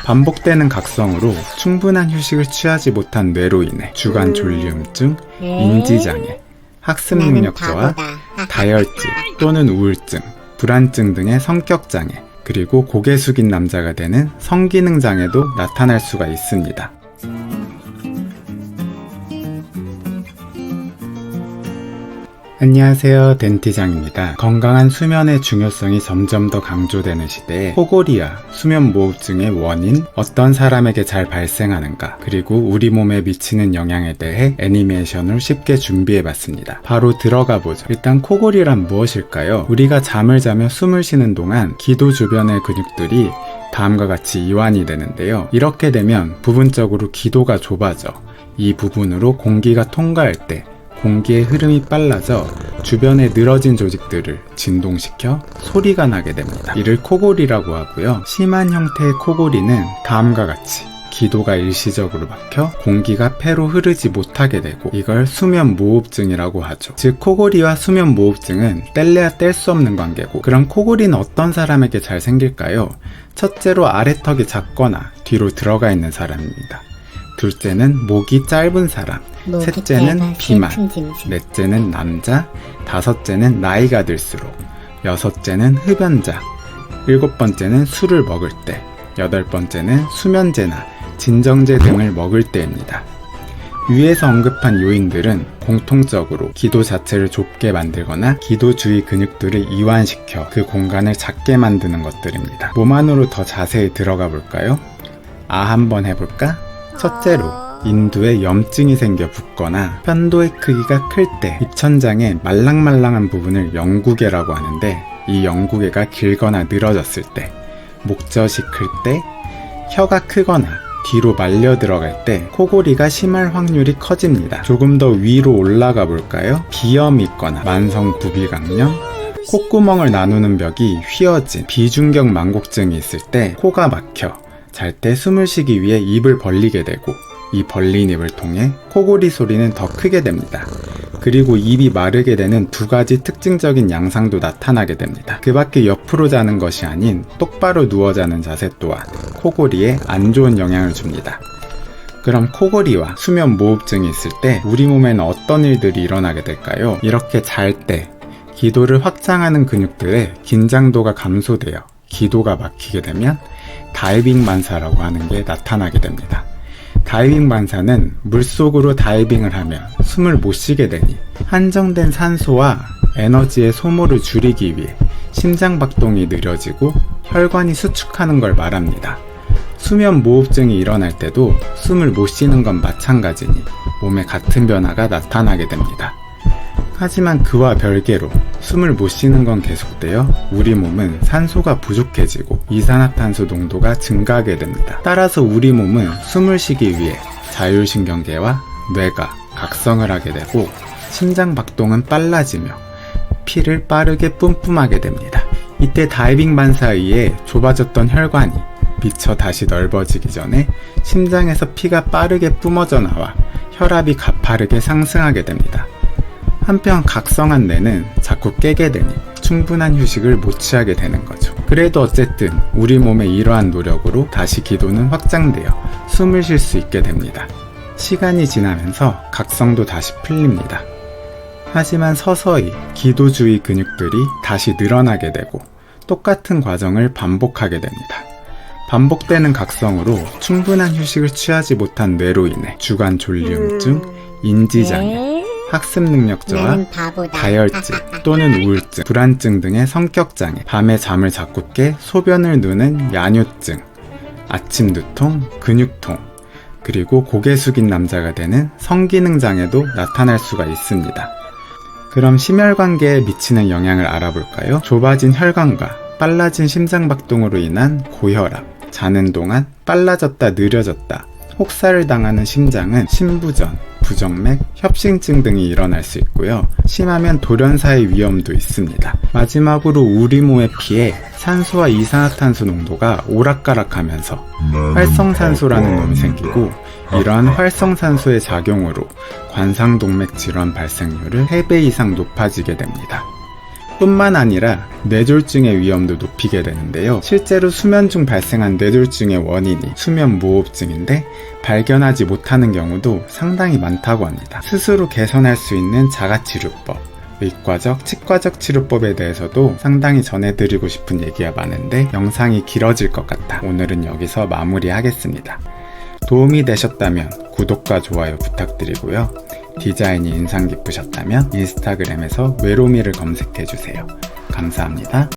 반복되는 각성으로 충분한 휴식을 취하지 못한 뇌로 인해 주간 졸리움증, 인지장애, 학습 능력 저하, 다혈질 또는 우울증, 불안증 등의 성격장애, 그리고 고개 숙인 남자가 되는 성기능장애도 나타날 수가 있습니다. 안녕하세요, 덴티장입니다. 건강한 수면의 중요성이 점점 더 강조되는 시대에 코골이와 수면무호흡증의 원인, 어떤 사람에게 잘 발생하는가, 그리고 우리 몸에 미치는 영향에 대해 애니메이션을 쉽게 준비해봤습니다. 바로 들어가보죠. 일단 코골이란 무엇일까요? 우리가 잠을 자며 숨을 쉬는 동안 기도 주변의 근육들이 다음과 같이 이완이 되는데요. 이렇게 되면 부분적으로 기도가 좁아져 이 부분으로 공기가 통과할 때 공기의 흐름이 빨라져 주변에 늘어진 조직들을 진동시켜 소리가 나게 됩니다. 이를 코골이라고 하고요. 심한 형태의 코골이는 다음과 같이 기도가 일시적으로 막혀 공기가 폐로 흐르지 못하게 되고 이걸 수면무호흡증이라고 하죠. 즉 코골이와 수면무호흡증은 뗄래야 뗄 수 없는 관계고, 그럼 코골이는 어떤 사람에게 잘 생길까요? 첫째로 아래턱이 작거나 뒤로 들어가 있는 사람입니다. 둘째는 목이 짧은 사람, 셋째는 비만, 넷째는 남자, 다섯째는 나이가 들수록, 여섯째는 흡연자, 일곱 번째는 술을 먹을 때, 여덟 번째는 수면제나 진정제 등을 먹을 때입니다. 위에서 언급한 요인들은 공통적으로 기도 자체를 좁게 만들거나 기도 주위 근육들을 이완시켜 그 공간을 작게 만드는 것들입니다. 몸 안으로 더 자세히 들어가 볼까요? 한번 해볼까? 첫째로 인두에 염증이 생겨 붓거나 편도의 크기가 클 때 입천장의 말랑말랑한 부분을 영구개라고 하는데, 이 영구개가 길거나 늘어졌을 때, 목젖이 클 때, 혀가 크거나 뒤로 말려 들어갈 때 코골이가 심할 확률이 커집니다. 조금 더 위로 올라가 볼까요? 비염이 있거나 만성 부비강염, 콧구멍을 나누는 벽이 휘어진 비중격 망곡증이 있을 때 코가 막혀 잘 때 숨을 쉬기 위해 입을 벌리게 되고, 이 벌린 입을 통해 코골이 소리는 더 크게 됩니다. 그리고 입이 마르게 되는 두 가지 특징적인 양상도 나타나게 됩니다. 그 밖에 옆으로 자는 것이 아닌 똑바로 누워 자는 자세 또한 코골이에 안 좋은 영향을 줍니다. 그럼 코골이와 수면무호흡증이 있을 때 우리 몸에는 어떤 일들이 일어나게 될까요? 이렇게 잘 때 기도를 확장하는 근육들의 긴장도가 감소되어 기도가 막히게 되면 다이빙 반사라고 하는 게 나타나게 됩니다. 다이빙 반사는 물속으로 다이빙을 하면 숨을 못 쉬게 되니 한정된 산소와 에너지의 소모를 줄이기 위해 심장박동이 느려지고 혈관이 수축하는 걸 말합니다. 수면무호흡증이 일어날 때도 숨을 못 쉬는 건 마찬가지니 몸에 같은 변화가 나타나게 됩니다. 하지만 그와 별개로 숨을 못 쉬는 건 계속되어 우리 몸은 산소가 부족해지고 이산화탄소 농도가 증가하게 됩니다. 따라서 우리 몸은 숨을 쉬기 위해 자율신경계와 뇌가 각성을 하게 되고 심장박동은 빨라지며 피를 빠르게 뿜뿜하게 됩니다. 이때 다이빙 반사에 의해 좁아졌던 혈관이 미쳐 다시 넓어지기 전에 심장에서 피가 빠르게 뿜어져 나와 혈압이 가파르게 상승하게 됩니다. 한편 각성한 뇌는 자꾸 깨게 되니 충분한 휴식을 못 취하게 되는 거죠. 그래도 어쨌든 우리 몸의 이러한 노력으로 다시 기도는 확장되어 숨을 쉴 수 있게 됩니다. 시간이 지나면서 각성도 다시 풀립니다. 하지만 서서히 기도 주위 근육들이 다시 늘어나게 되고 똑같은 과정을 반복하게 됩니다. 반복되는 각성으로 충분한 휴식을 취하지 못한 뇌로 인해 주간 졸리움증, 인지장애, 학습 능력 저하, 다혈질 또는 우울증, 불안증 등의 성격장애, 밤에 잠을 자꾸 깨 소변을 누는 야뇨증, 아침 두통, 근육통, 그리고 고개 숙인 남자가 되는 성기능장애도 나타날 수가 있습니다. 그럼 심혈관계에 미치는 영향을 알아볼까요? 좁아진 혈관과 빨라진 심장박동으로 인한 고혈압, 자는 동안 빨라졌다 느려졌다, 혹사를 당하는 심장은 심부전, 부정맥, 협심증 등이 일어날 수 있고요. 심하면 돌연사의 위험도 있습니다. 마지막으로 우리 몸의 피에 산소와 이산화탄소 농도가 오락가락하면서 활성산소라는 놈이 생기고, 이러한 활성산소의 작용으로 관상동맥 질환 발생률을 3배 이상 높아지게 됩니다. 뿐만 아니라 뇌졸중의 위험도 높이게 되는데요. 실제로 수면 중 발생한 뇌졸중의 원인이 수면 무호흡증인데 발견하지 못하는 경우도 상당히 많다고 합니다. 스스로 개선할 수 있는 자가치료법, 의과적, 치과적 치료법에 대해서도 상당히 전해드리고 싶은 얘기가 많은데 영상이 길어질 것 같아 오늘은 여기서 마무리하겠습니다. 도움이 되셨다면 구독과 좋아요 부탁드리고요. 디자인이 인상 깊으셨다면 인스타그램에서 외로미를 검색해주세요. 감사합니다.